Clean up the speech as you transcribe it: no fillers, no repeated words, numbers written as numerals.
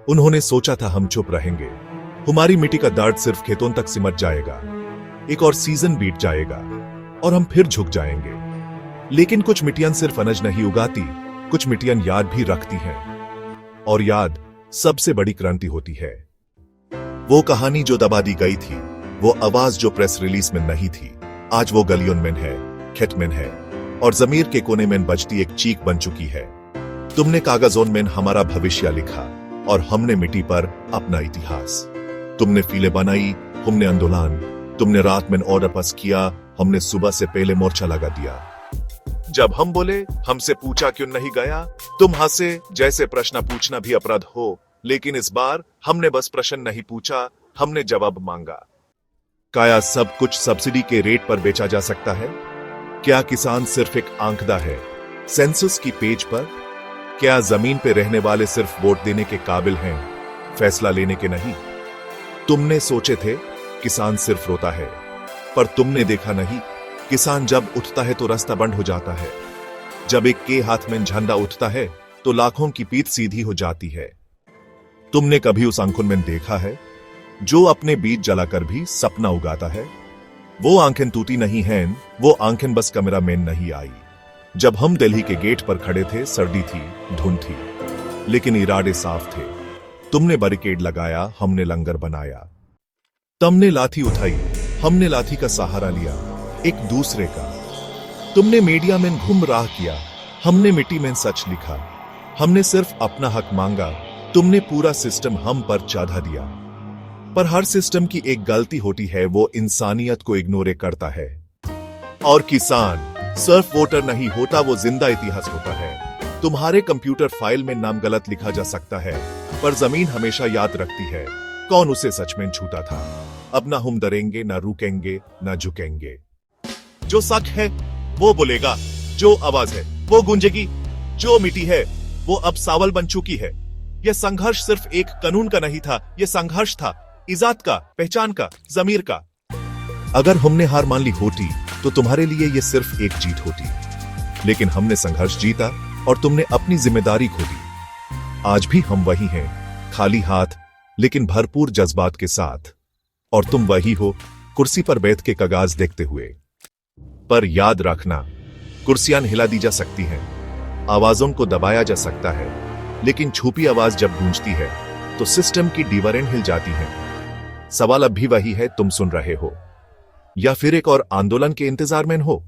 उन्होंने सोचा था हम चुप रहेंगे, हमारी मिट्टी का दर्द सिर्फ खेतों तक सिमट जाएगा, एक और सीजन बीत जाएगा और हम फिर झुक जाएंगे। लेकिन कुछ मिट्टियां सिर्फ अनाज नहीं उगाती, कुछ मिट्टियां याद भी रखती हैं, और याद सबसे बड़ी क्रांति होती है। वो कहानी जो दबा दी गई थी, वो आवाज जो प्रेस रिलीज में नहीं थी, आज वो गलियों में है, खेत में है, और जमीर के कोने में बजती एक चीख बन चुकी है। तुमने कागजों में हमारा भविष्य लिखा और हमने मिट्टी पर अपना इतिहास। तुमने फीले बनाई, हमने आंदोलन, तुमने रात में ऑर्डर पास किया, हमने सुबह से पहले मोर्चा लगा दिया। जब हम बोले हमसे पूछा क्यों नहीं गया, तुम हंसे जैसे प्रश्न पूछना भी अपराध हो। लेकिन इस बार हमने बस प्रश्न नहीं पूछा, हमने जवाब मांगा। क्या सब कुछ सब्सिडी के रेट पर बेचा जा सकता है? क्या किसान सिर्फ एक आंकड़ा है सेंसस की पेज पर? क्या जमीन पे रहने वाले सिर्फ वोट देने के काबिल हैं, फैसला लेने के नहीं? तुमने सोचे थे किसान सिर्फ रोता है, पर तुमने देखा नहीं, किसान जब उठता है तो रास्ता बंद हो जाता है। जब एक के हाथ में झंडा उठता है तो लाखों की पीठ सीधी हो जाती है। तुमने कभी उस आंखों में देखा है जो अपने बीज जलाकर भी सपना उगाता है? वो आंखें टूटी नहीं हैं, वो आंखें बस कैमरा में नहीं आई। जब हम दिल्ली के गेट पर खड़े थे, सर्दी थी, धुंध थी, लेकिन इरादे साफ थे। तुमने बैरिकेड लगाया, हमने लंगर बनाया। तुमने लाठी उठाई, हमने लाठी का सहारा लिया, एक दूसरे का। तुमने मीडिया में गुमराह किया, हमने मिट्टी में सच लिखा। हमने सिर्फ अपना हक मांगा, तुमने पूरा सिस्टम हम पर चाधा दिया। पर हर सिस्टम की एक गलती होती है, वो इंसानियत को इग्नोर करता है। और किसान सिर्फ वोटर नहीं होता, वो जिंदा इतिहास होता है। तुम्हारे कंप्यूटर फाइल में नाम गलत लिखा जा सकता है, पर जमीन हमेशा याद रखती है कौन उसे सच में छूता था। अब ना हम डरेंगे, ना रुकेंगे, ना झुकेंगे। जो सच है वो बोलेगा, जो आवाज है वो गूंजेगी, जो मिट्टी है वो अब सावल बन चुकी है। यह संघर्ष सिर्फ एक कानून का नहीं था, यह संघर्ष था इज्जत का, पहचान का, जमीर का। अगर हमने हार मान ली होती तो तुम्हारे लिए यह सिर्फ एक जीत होती, लेकिन हमने संघर्ष जीता और तुमने अपनी जिम्मेदारी खो दी। आज भी हम वही हैं, खाली हाथ लेकिन भरपूर जज्बात के साथ। और तुम वही हो, कुर्सी पर बैठ के कागज देखते हुए। पर याद रखना, कुर्सियां हिला दी जा सकती हैं, आवाजों को दबाया जा सकता है, लेकिन छुपी आवाज जब गूंजती है तो सिस्टम की दीवारें हिल जाती हैं। सवाल अब भी वही है, तुम सुन रहे हो या फिर एक और आंदोलन के इंतजार में हो?